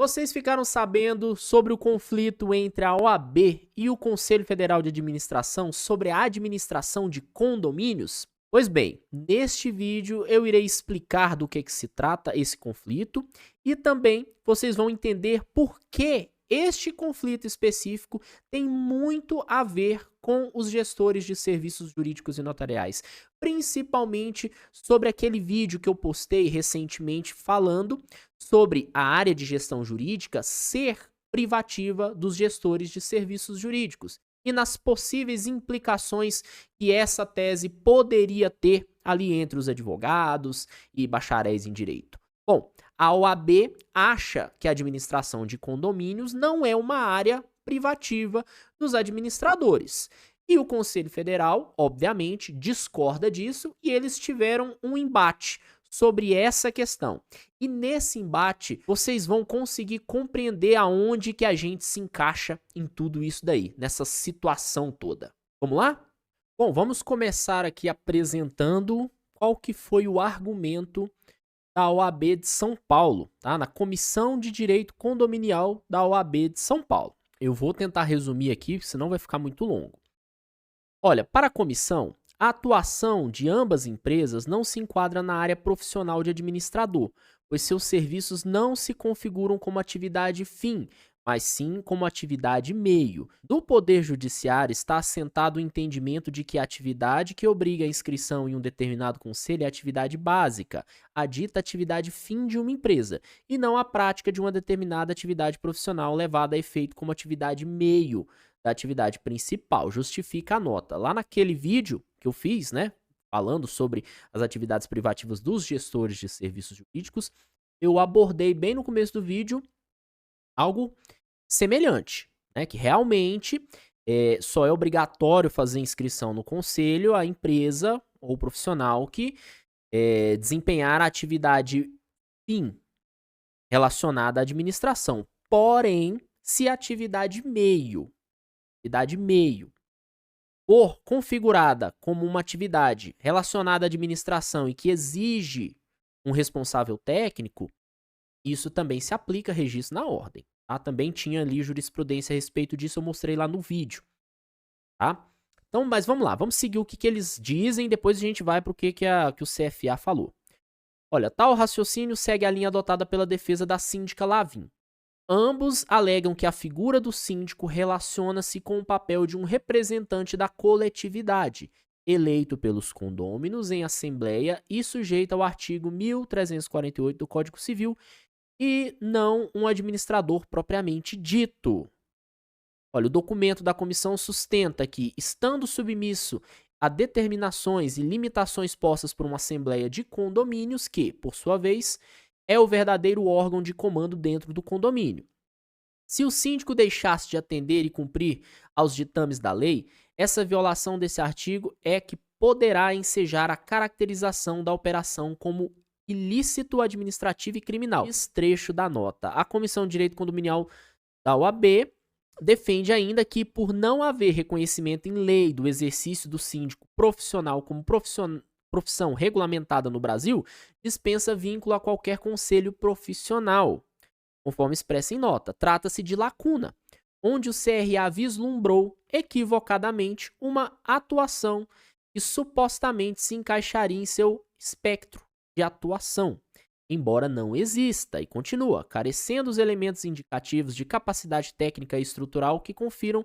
Vocês ficaram sabendo sobre o conflito entre a OAB e o Conselho Federal de Administração sobre a administração de condomínios? Pois bem, neste vídeo eu irei explicar do que se trata esse conflito e também vocês vão entender por que este conflito específico tem muito a ver com os gestores de serviços jurídicos e notariais, principalmente sobre aquele vídeo que eu postei recentemente falando sobre a área de gestão jurídica ser privativa dos gestores de serviços jurídicos e nas possíveis implicações que essa tese poderia ter ali entre os advogados e bacharéis em direito. Bom, a OAB acha que a administração de condomínios não é uma área privativa dos administradores. E o Conselho Federal, obviamente, discorda disso e eles tiveram um embate sobre essa questão. E nesse embate, vocês vão conseguir compreender aonde que a gente se encaixa em tudo isso daí, nessa situação toda. Vamos lá? Bom, vamos começar aqui apresentando qual que foi o argumento da OAB de São Paulo, tá? Na Comissão de Direito Condominial da OAB de São Paulo. Eu vou tentar resumir aqui, senão vai ficar muito longo. Olha, para a comissão, a atuação de ambas empresas não se enquadra na área profissional de administrador, pois seus serviços não se configuram como atividade fim, mas sim como atividade meio. No Poder Judiciário está assentado o entendimento de que a atividade que obriga a inscrição em um determinado conselho é a atividade básica, a dita atividade fim de uma empresa, e não a prática de uma determinada atividade profissional levada a efeito como atividade meio da atividade principal. Justifica a nota. Lá naquele vídeo que eu fiz, né, falando sobre as atividades privativas dos gestores de serviços jurídicos, eu abordei bem no começo do vídeo algo semelhante, né, que realmente só é obrigatório fazer inscrição no conselho a empresa ou profissional que desempenhar a atividade fim relacionada à administração. Porém, se a atividade meio for configurada como uma atividade relacionada à administração e que exige um responsável técnico, isso também se aplica a registro na ordem, tá? Também tinha ali jurisprudência a respeito disso, eu mostrei lá no vídeo, tá? Então, mas vamos lá, vamos seguir o que eles dizem, depois a gente vai para o que o CFA falou. Olha, tal raciocínio segue a linha adotada pela defesa da síndica Lavin. Ambos alegam que a figura do síndico relaciona-se com o papel de um representante da coletividade, eleito pelos condôminos em assembleia e sujeito ao artigo 1348 do Código Civil, e não um administrador propriamente dito. Olha, o documento da comissão sustenta que, estando submisso a determinações e limitações postas por uma assembleia de condomínios que, por sua vez, é o verdadeiro órgão de comando dentro do condomínio. Se o síndico deixasse de atender e cumprir aos ditames da lei, essa violação desse artigo é que poderá ensejar a caracterização da operação como ilícito administrativo e criminal. Trecho da nota. A Comissão de Direito Condominial da OAB defende ainda que, por não haver reconhecimento em lei do exercício do síndico profissional como profissão regulamentada no Brasil, dispensa vínculo a qualquer conselho profissional. Conforme expressa em nota, trata-se de lacuna, onde o CRA vislumbrou equivocadamente uma atuação que supostamente se encaixaria em seu espectro de atuação, embora não exista, e continua, carecendo os elementos indicativos de capacidade técnica e estrutural que confiram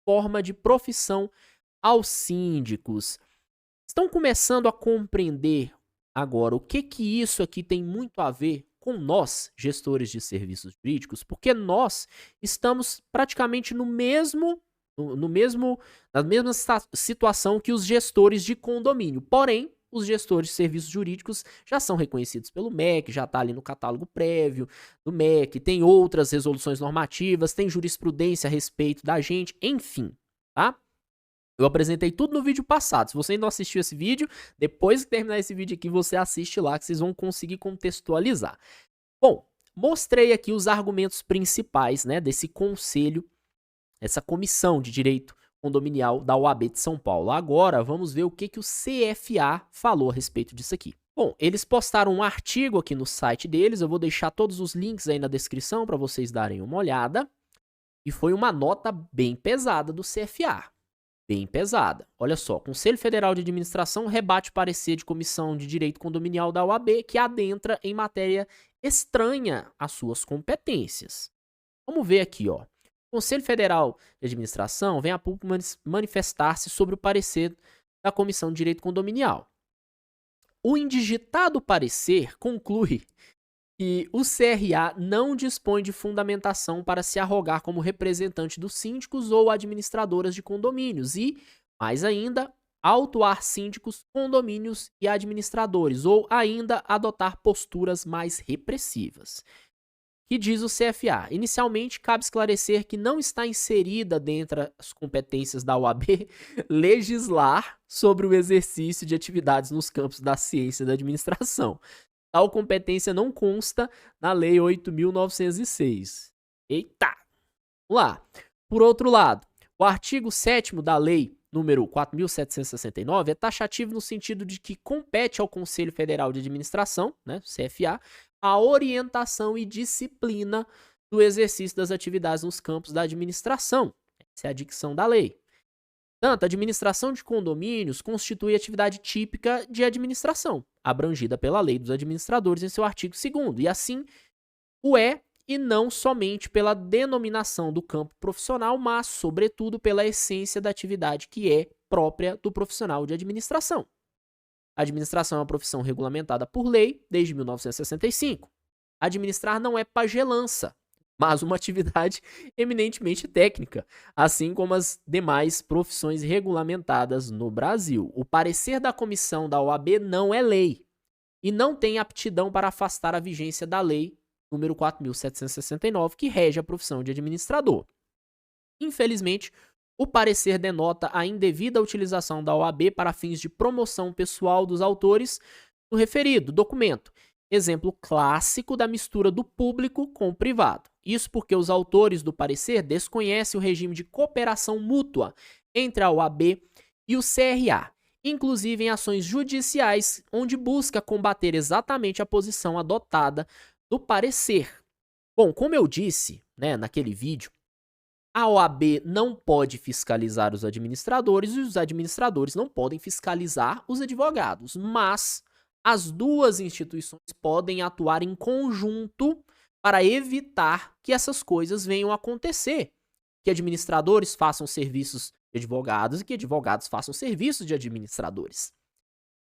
forma de profissão aos síndicos. Estão começando a compreender agora o que isso aqui tem muito a ver com nós, gestores de serviços jurídicos, porque nós estamos praticamente na mesma situação que os gestores de condomínio. Porém, os gestores de serviços jurídicos já são reconhecidos pelo MEC, já está ali no catálogo prévio do MEC, tem outras resoluções normativas, tem jurisprudência a respeito da gente, enfim, tá? Eu apresentei tudo no vídeo passado. Se você ainda não assistiu esse vídeo, depois que terminar esse vídeo aqui, você assiste lá que vocês vão conseguir contextualizar. Bom, mostrei aqui os argumentos principais, né, desse conselho, essa comissão de direito condominial da OAB de São Paulo. Agora, vamos ver o que o CFA falou a respeito disso aqui. Bom, eles postaram um artigo aqui no site deles, eu vou deixar todos os links aí na descrição para vocês darem uma olhada. E foi uma nota bem pesada do CFA. Bem pesada. Olha só, Conselho Federal de Administração rebate parecer de Comissão de Direito Condominial da OAB que adentra em matéria estranha às suas competências. Vamos ver aqui, ó. O Conselho Federal de Administração vem a público manifestar-se sobre o parecer da Comissão de Direito Condominial. O indigitado parecer conclui que o CRA não dispõe de fundamentação para se arrogar como representante dos síndicos ou administradoras de condomínios e, mais ainda, autuar síndicos, condomínios e administradores, ou ainda adotar posturas mais repressivas. Que diz o CFA? Inicialmente, cabe esclarecer que não está inserida dentre as competências da OAB legislar sobre o exercício de atividades nos campos da ciência e da administração. Tal competência não consta na Lei 8.906. Eita! Vamos lá. Por outro lado, o artigo 7º da Lei número 4.769 é taxativo no sentido de que compete ao Conselho Federal de Administração, né, CFA, a orientação e disciplina do exercício das atividades nos campos da administração. Essa é a dicção da lei. Tanto, a administração de condomínios constitui atividade típica de administração, abrangida pela Lei dos Administradores em seu artigo 2º, e assim o é, e não somente pela denominação do campo profissional, mas, sobretudo, pela essência da atividade que é própria do profissional de administração. A administração é uma profissão regulamentada por lei desde 1965. Administrar não é pagelança, mas uma atividade eminentemente técnica, assim como as demais profissões regulamentadas no Brasil. O parecer da comissão da OAB não é lei e não tem aptidão para afastar a vigência da lei número 4.769, que rege a profissão de administrador. Infelizmente, o parecer denota a indevida utilização da OAB para fins de promoção pessoal dos autores no referido documento. Exemplo clássico da mistura do público com o privado. Isso porque os autores do parecer desconhecem o regime de cooperação mútua entre a OAB e o CRA, inclusive em ações judiciais, onde busca combater exatamente a posição adotada do parecer. Bom, como eu disse, né, naquele vídeo, a OAB não pode fiscalizar os administradores e os administradores não podem fiscalizar os advogados, mas as duas instituições podem atuar em conjunto para evitar que essas coisas venham a acontecer, que administradores façam serviços de advogados e que advogados façam serviços de administradores.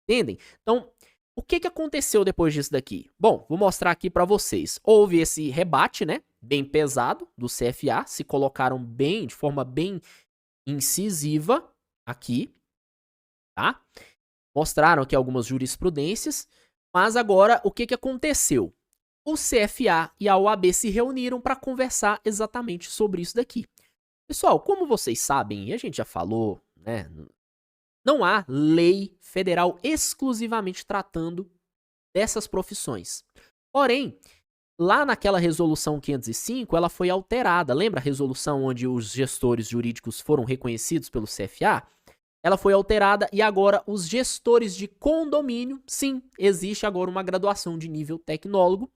Entendem? Então, o que aconteceu depois disso daqui? Bom, vou mostrar aqui para vocês. Houve esse rebate, né, bem pesado do CFA, se colocaram bem, de forma bem incisiva aqui, tá? Mostraram aqui algumas jurisprudências, mas agora o que aconteceu? O CFA e a OAB se reuniram para conversar exatamente sobre isso daqui. Pessoal, como vocês sabem, e a gente já falou, né, não há lei federal exclusivamente tratando dessas profissões. Porém, lá naquela resolução 505, ela foi alterada. Lembra a resolução onde os gestores jurídicos foram reconhecidos pelo CFA? Ela foi alterada e agora os gestores de condomínio, sim, existe agora uma graduação de nível tecnólogo,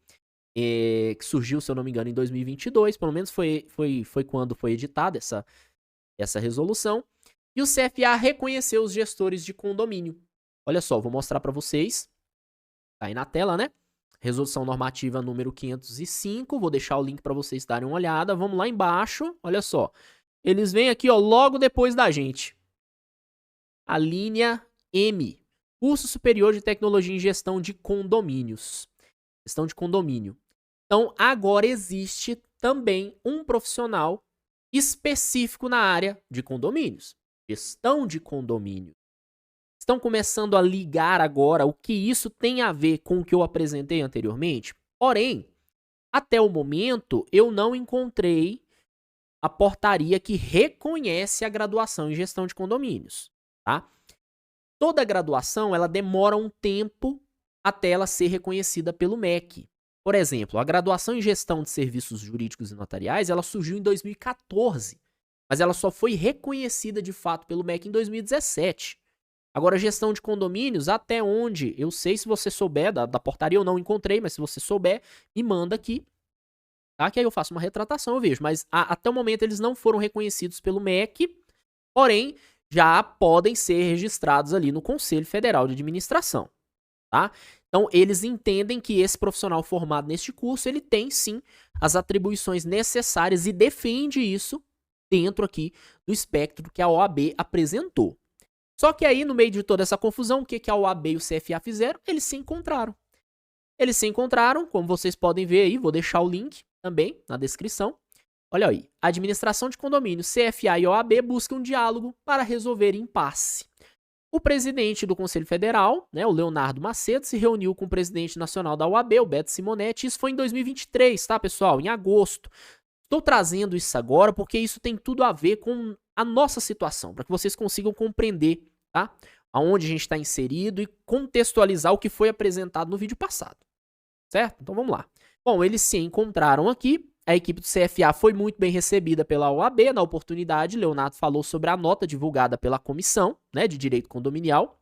que surgiu, se eu não me engano, em 2022, pelo menos foi quando foi editada essa resolução, e o CFA reconheceu os gestores de condomínio. Olha só, vou mostrar para vocês, tá aí na tela, né? Resolução normativa número 505, vou deixar o link para vocês darem uma olhada, vamos lá embaixo, olha só, eles vêm aqui, ó, logo depois da gente. A linha M, Curso Superior de Tecnologia em Gestão de Condomínios. Gestão de condomínio. Então, agora existe também um profissional específico na área de condomínios. Gestão de condomínio. Estão começando a ligar agora o que isso tem a ver com o que eu apresentei anteriormente. Porém, até o momento, eu não encontrei a portaria que reconhece a graduação em gestão de condomínios. Tá? Toda graduação ela demora um tempo até ela ser reconhecida pelo MEC. Por exemplo, a graduação em gestão de serviços jurídicos e notariais ela surgiu em 2014, mas ela só foi reconhecida de fato pelo MEC em 2017. Agora, gestão de condomínios, até onde eu sei, se você souber, da portaria eu não encontrei, mas se você souber, me manda aqui, tá? Que aí eu faço uma retratação, eu vejo. Mas até o momento eles não foram reconhecidos pelo MEC, porém, já podem ser registrados ali no Conselho Federal de Administração, tá? Então, eles entendem que esse profissional formado neste curso, ele tem sim as atribuições necessárias e defende isso dentro aqui do espectro que a OAB apresentou. Só que aí, no meio de toda essa confusão, o que a OAB e o CFA fizeram? Eles se encontraram. Eles se encontraram, como vocês podem ver aí, vou deixar o link também na descrição. Olha aí, a administração de condomínio, CFA e OAB buscam diálogo para resolver impasse. O presidente do Conselho Federal, né, o Leonardo Macedo, se reuniu com o presidente nacional da OAB, o Beto Simonetti. Isso foi em 2023, tá, pessoal? Em agosto. Estou trazendo isso agora porque isso tem tudo a ver com a nossa situação, para que vocês consigam compreender, tá? Aonde a gente está inserido e contextualizar o que foi apresentado no vídeo passado, certo? Então vamos lá. Bom, eles se encontraram aqui. A equipe do CFA foi muito bem recebida pela OAB. Na oportunidade, Leonardo falou sobre a nota divulgada pela Comissão, né, de Direito Condominial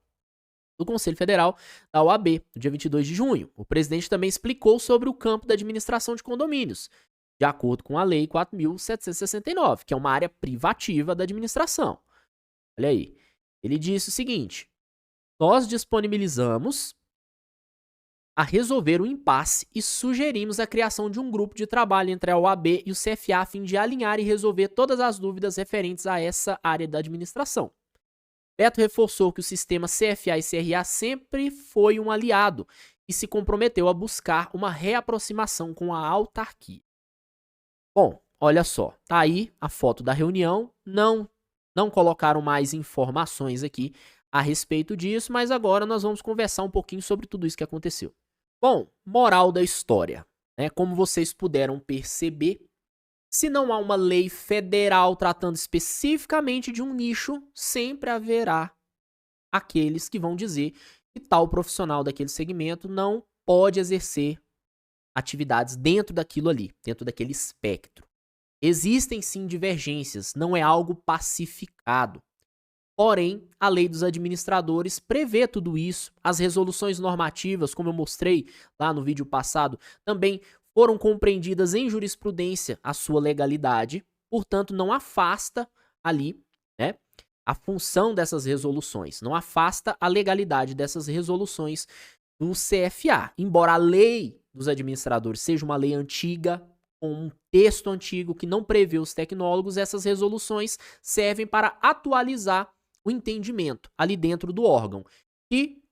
do Conselho Federal da OAB, no dia 22 de junho. O presidente também explicou sobre o campo da administração de condomínios, de acordo com a Lei 4.769, que é uma área privativa da administração. Olha aí. Ele disse o seguinte: nós disponibilizamos a resolver o impasse e sugerimos a criação de um grupo de trabalho entre a OAB e o CFA a fim de alinhar e resolver todas as dúvidas referentes a essa área da administração. Beto reforçou que o sistema CFA e CRA sempre foi um aliado e se comprometeu a buscar uma reaproximação com a autarquia. Bom, olha só, tá aí a foto da reunião, não colocaram mais informações aqui a respeito disso, mas agora nós vamos conversar um pouquinho sobre tudo isso que aconteceu. Bom, moral da história, né? Como vocês puderam perceber, se não há uma lei federal tratando especificamente de um nicho, sempre haverá aqueles que vão dizer que tal profissional daquele segmento não pode exercer atividades dentro daquilo ali, dentro daquele espectro. Existem sim divergências, não é algo pacificado. Porém, a lei dos administradores prevê tudo isso. As resoluções normativas, como eu mostrei lá no vídeo passado, também foram compreendidas em jurisprudência a sua legalidade. Portanto, não afasta ali, né, a função dessas resoluções. Não afasta a legalidade dessas resoluções do CFA. Embora a lei dos administradores seja uma lei antiga, com um texto antigo que não prevê os tecnólogos, essas resoluções servem para atualizar o entendimento ali dentro do órgão, que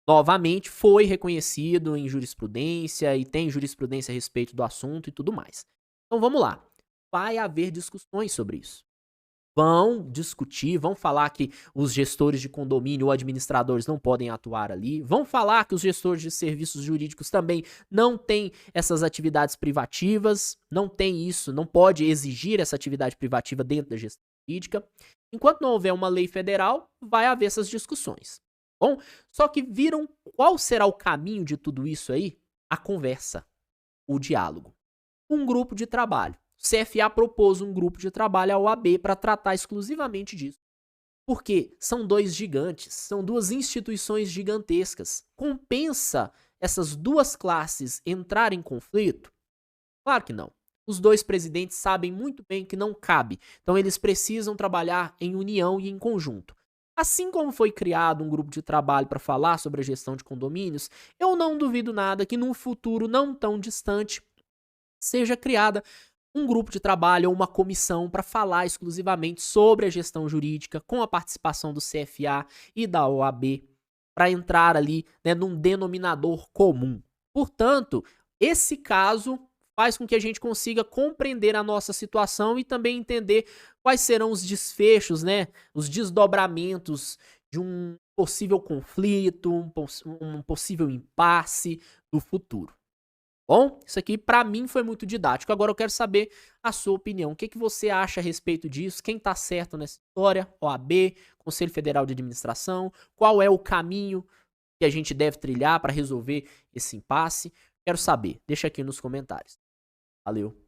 novamente foi reconhecido em jurisprudência e tem jurisprudência a respeito do assunto e tudo mais. Então vamos lá, vai haver discussões sobre isso. Vão discutir, vão falar que os gestores de condomínio ou administradores não podem atuar ali, vão falar que os gestores de serviços jurídicos também não têm essas atividades privativas, não tem isso, não pode exigir essa atividade privativa dentro da gestão jurídica. Enquanto não houver uma lei federal, vai haver essas discussões. Bom, só que viram qual será o caminho de tudo isso aí? A conversa, o diálogo. Um grupo de trabalho. O CFA propôs um grupo de trabalho à OAB para tratar exclusivamente disso. Porque são dois gigantes, são duas instituições gigantescas. Compensa essas duas classes entrarem em conflito? Claro que não. Os dois presidentes sabem muito bem que não cabe, então eles precisam trabalhar em união e em conjunto. Assim como foi criado um grupo de trabalho para falar sobre a gestão de condomínios, eu não duvido nada que num futuro não tão distante seja criada um grupo de trabalho ou uma comissão para falar exclusivamente sobre a gestão jurídica, com a participação do CFA e da OAB, para entrar ali, né, num denominador comum. Portanto, esse caso faz com que a gente consiga compreender a nossa situação e também entender quais serão os desfechos, né, os desdobramentos de um possível conflito, um possível impasse no futuro. Bom, isso aqui para mim foi muito didático. Agora eu quero saber a sua opinião. O que você acha a respeito disso? Quem está certo nessa história? OAB, Conselho Federal de Administração? Qual é o caminho que a gente deve trilhar para resolver esse impasse? Quero saber. Deixa aqui nos comentários. Valeu!